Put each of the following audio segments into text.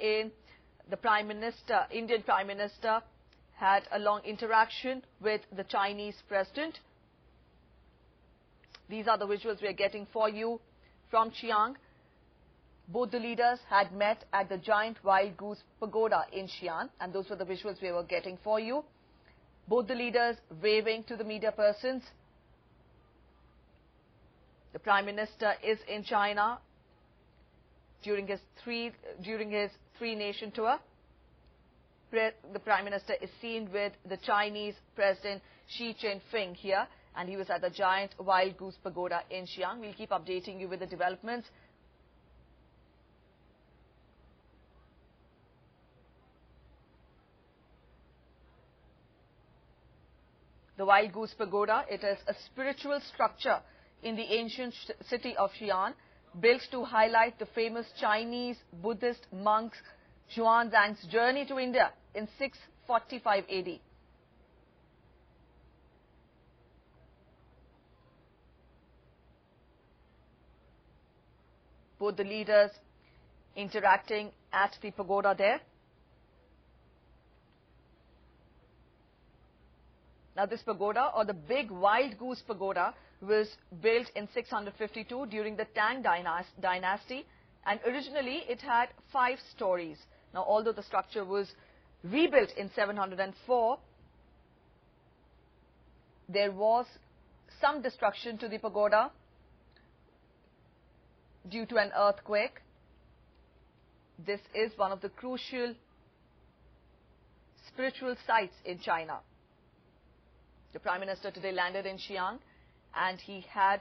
wherein the Indian Prime Minister had a long interaction with the Chinese President. These are the visuals we are getting for you from Xi'an. Both the leaders had met at the giant Wild Goose Pagoda in Xi'an, and those were the visuals we were getting for you. Both the leaders waving to the media persons. The Prime Minister is in China during his three-nation tour. The Prime Minister is seen with the Chinese President Xi Jinping here, and he was at the giant Wild Goose Pagoda in Xi'an. We'll keep updating you with the developments. The Wild Goose Pagoda, it is a spiritual structure in the ancient city of Xi'an, built to highlight the famous Chinese Buddhist monk Xuanzang's journey to India in 645 AD. Both the leaders interacting at the pagoda there. Now, this pagoda, or the big Wild Goose Pagoda, was built in 652 during the Tang dynasty, and originally it had 5 stories. Now, although the structure was rebuilt in 704, there was some destruction to the pagoda due to an earthquake. This is one of the crucial spiritual sites in China. The Prime Minister today landed in Xi'an, and he had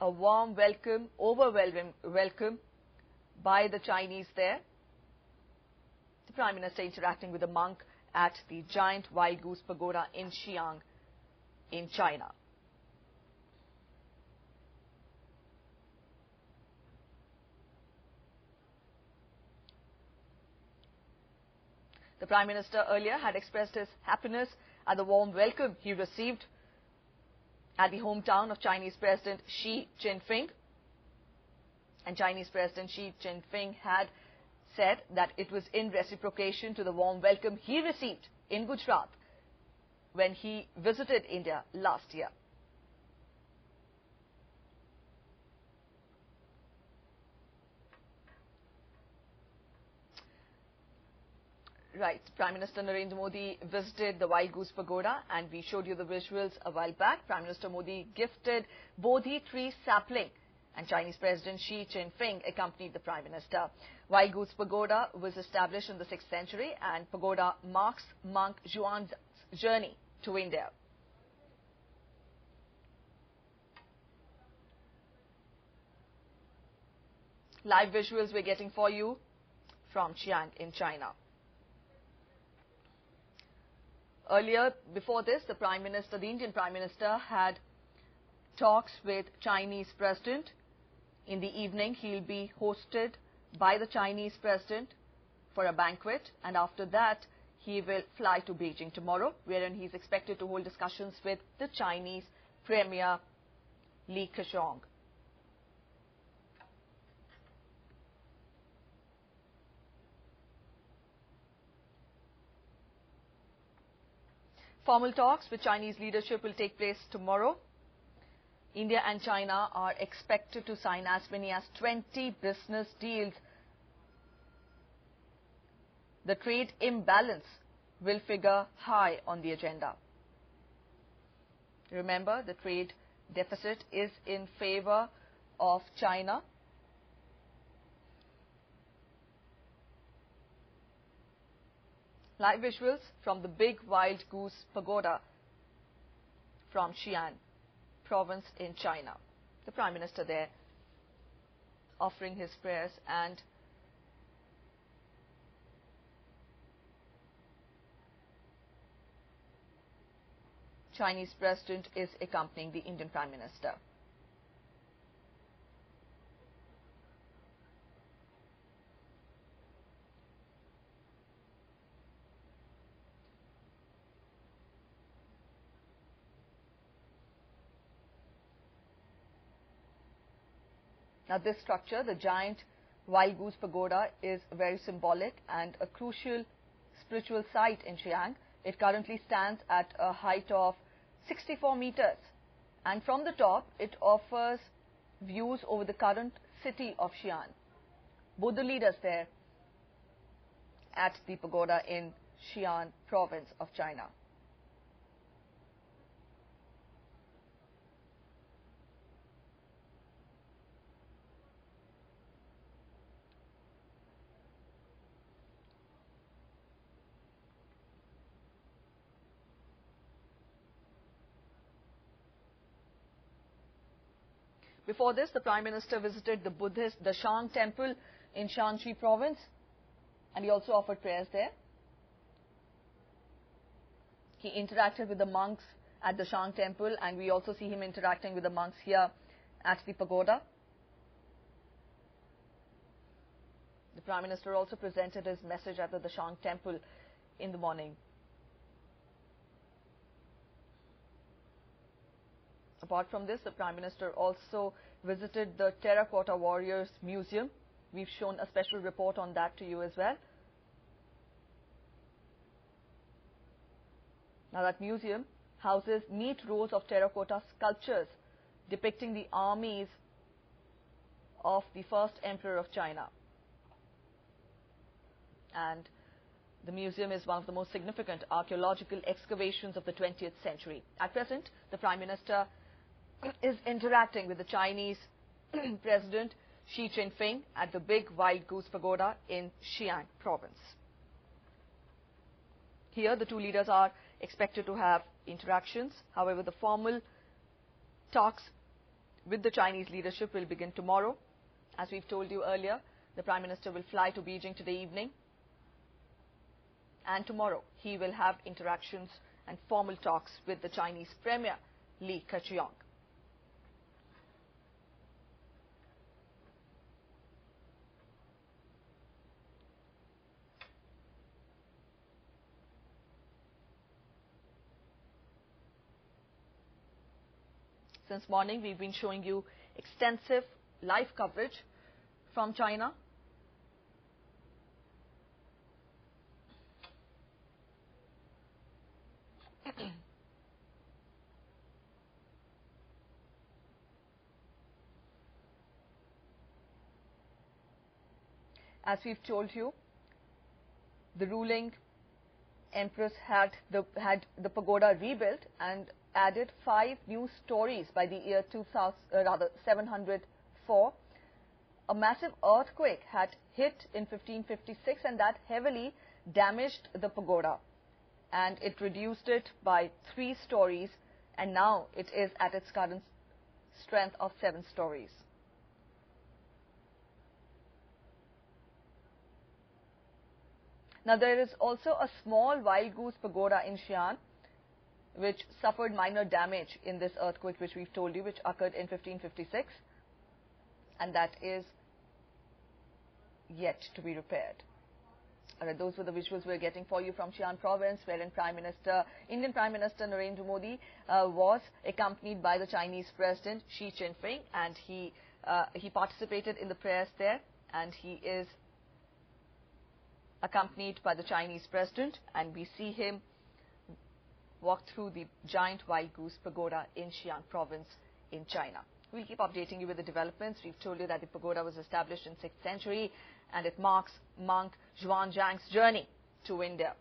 a warm welcome, overwhelming welcome by the Chinese there. The Prime Minister interacting with a monk at the giant Wild Goose Pagoda in Xi'an in China. The Prime Minister earlier had expressed his happiness at the warm welcome he received at the hometown of Chinese President Xi Jinping. And Chinese President Xi Jinping had said that it was in reciprocation to the warm welcome he received in Gujarat when he visited India last year. Right, Prime Minister Narendra Modi visited the Wild Goose Pagoda, and we showed you the visuals a while back. Prime Minister Modi gifted Bodhi tree sapling, and Chinese President Xi Jinping accompanied the Prime Minister. Wild Goose Pagoda was established in the 6th century, and pagoda marks monk Xuanzang's journey to India. Live visuals we're getting for you from Xi'an in China. Earlier, before this, the Indian Prime Minister had talks with Chinese President. In the evening, he'll be hosted by the Chinese President for a banquet, and after that, he will fly to Beijing tomorrow, wherein he's expected to hold discussions with the Chinese Premier Li Keqiang. Formal talks with Chinese leadership will take place tomorrow. India and China are expected to sign as many as 20 business deals. The trade imbalance will figure high on the agenda. Remember, the trade deficit is in favor of China. Live visuals from the big Wild Goose Pagoda from Xi'an province in China. The Prime Minister there offering his prayers, and Chinese President is accompanying the Indian Prime Minister. Now, this structure, the giant Wild Goose Pagoda is very symbolic and a crucial spiritual site in Xi'an. It currently stands at a height of 64 meters, and from the top it offers views over the current city of Xi'an. Both the leaders there at the pagoda in Xi'an province of China. Before this, the Prime Minister visited the Buddhist Dashang temple in Shanxi province, and he also offered prayers there. He interacted with the monks at the Shang temple, and we also see him interacting with the monks here at the pagoda. The Prime Minister also presented his message at the Dashang temple in the morning. Apart from this, the Prime Minister also visited the Terracotta Warriors Museum. We've shown a special report on that to you as well. Now, that museum houses neat rows of terracotta sculptures depicting the armies of the first emperor of China. And the museum is one of the most significant archaeological excavations of the 20th century. At present, the Prime Minister is interacting with the Chinese President Xi Jinping at the big Wild Goose Pagoda in Xi'an province. Here, the two leaders are expected to have interactions. However, the formal talks with the Chinese leadership will begin tomorrow. As we've told you earlier, the Prime Minister will fly to Beijing today evening, and tomorrow he will have interactions and formal talks with the Chinese Premier Li Keqiang. Since morning, we've been showing you extensive live coverage from China. As we've told you, the ruling empress had the pagoda rebuilt and added 5 new stories by the year 704. A massive earthquake had hit in 1556, and that heavily damaged the pagoda, and it reduced it by 3 stories, and now it is at its current strength of 7 stories. Now, there is also a small Wild Goose Pagoda in Xi'an, which suffered minor damage in this earthquake, which we've told you, which occurred in 1556, and that is yet to be repaired. Alright, those were the visuals we're getting for you from Xi'an province, wherein Indian Prime Minister Narendra Modi was accompanied by the Chinese President Xi Jinping, and he participated in the prayers there, and he is accompanied by the Chinese President, and we see him walk through the giant Wild Goose Pagoda in Xi'an province in China. We'll keep updating you with the developments. We've told you that the pagoda was established in 6th century, and it marks monk Xuanzang's journey to India.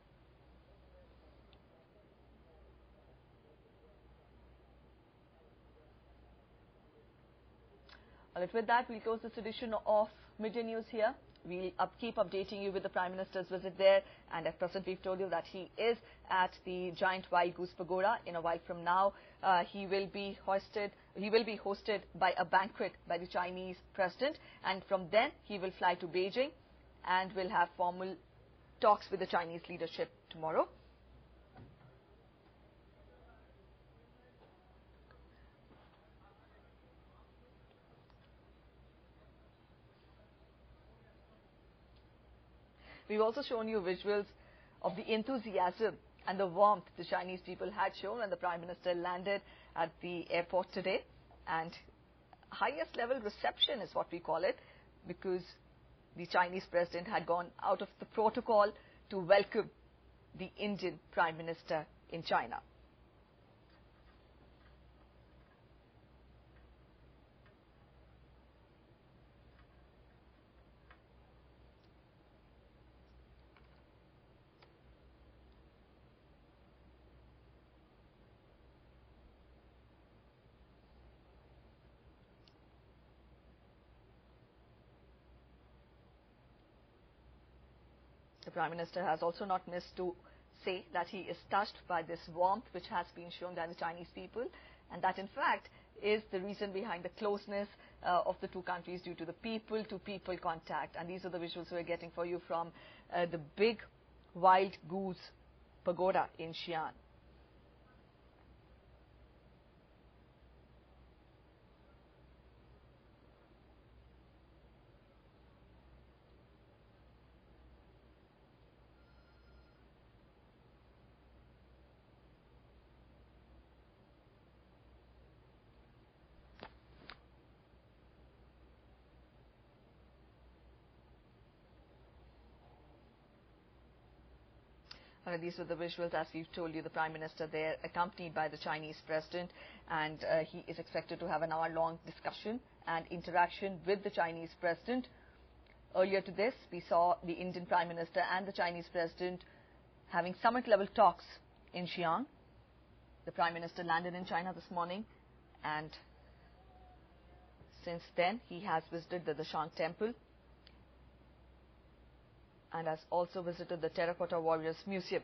All right, with that, we'll close this edition of Midday News here. We'll keep updating you with the Prime Minister's visit there, and at present we've told you that he is at the giant Wild Goose Pagoda. In a while from now, he will be hosted by a banquet by the Chinese President, and from then he will fly to Beijing and will have formal talks with the Chinese leadership tomorrow. We've also shown you visuals of the enthusiasm and the warmth the Chinese people had shown when the Prime Minister landed at the airport today. And highest level reception is what we call it, because the Chinese president had gone out of the protocol to welcome the Indian Prime Minister in China. The Prime Minister has also not missed to say that he is touched by this warmth which has been shown by the Chinese people, and that in fact is the reason behind the closeness of the two countries due to the people-to-people contact. And these are the visuals we're getting for you from the big Wild Goose Pagoda in Xi'an. These were the visuals, as we've told you, the Prime Minister there accompanied by the Chinese President, and he is expected to have an hour-long discussion and interaction with the Chinese President. Earlier to this, we saw the Indian Prime Minister and the Chinese President having summit-level talks in Xi'an. The Prime Minister landed in China this morning, and since then he has visited the Shang Temple and has also visited the Terracotta Warriors Museum.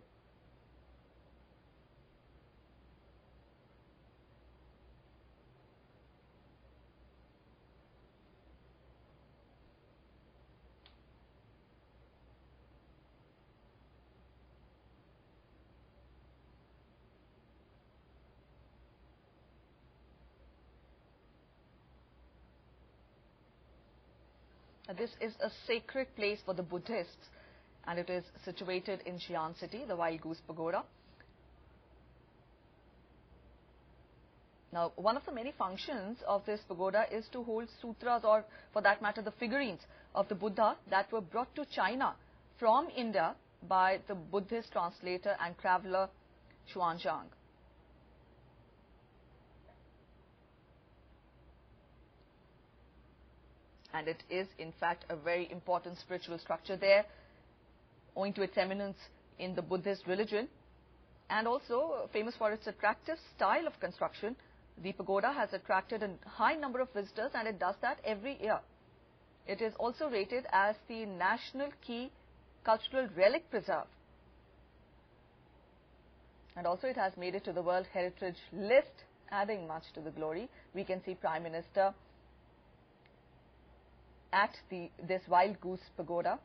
This is a sacred place for the Buddhists, and it is situated in Xi'an city, the Wild Goose Pagoda. Now, one of the many functions of this pagoda is to hold sutras, or for that matter the figurines of the Buddha that were brought to China from India by the Buddhist translator and traveler Xuanzang. And it is in fact a very important spiritual structure there, owing to its eminence in the Buddhist religion, and also famous for its attractive style of construction. The pagoda has attracted a high number of visitors, and it does that every year. It is also rated as the National Key Cultural Relic Preserve, and also it has made it to the World Heritage List, adding much to the glory. We can see Prime Minister at this Wild Goose Pagoda,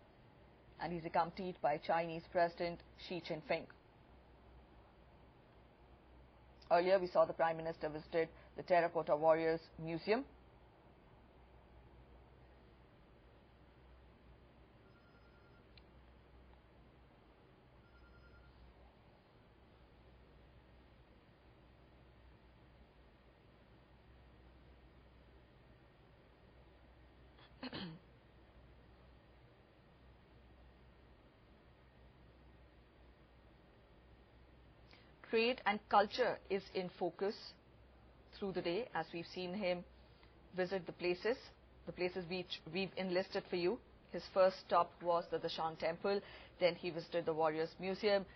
and he's accompanied by Chinese President Xi Jinping. Earlier, we saw the Prime Minister visited the Terracotta Warriors Museum. Trade and culture is in focus through the day, as we've seen him visit the places which we've enlisted for you. His first stop was the Shang Temple, then he visited the Warriors Museum,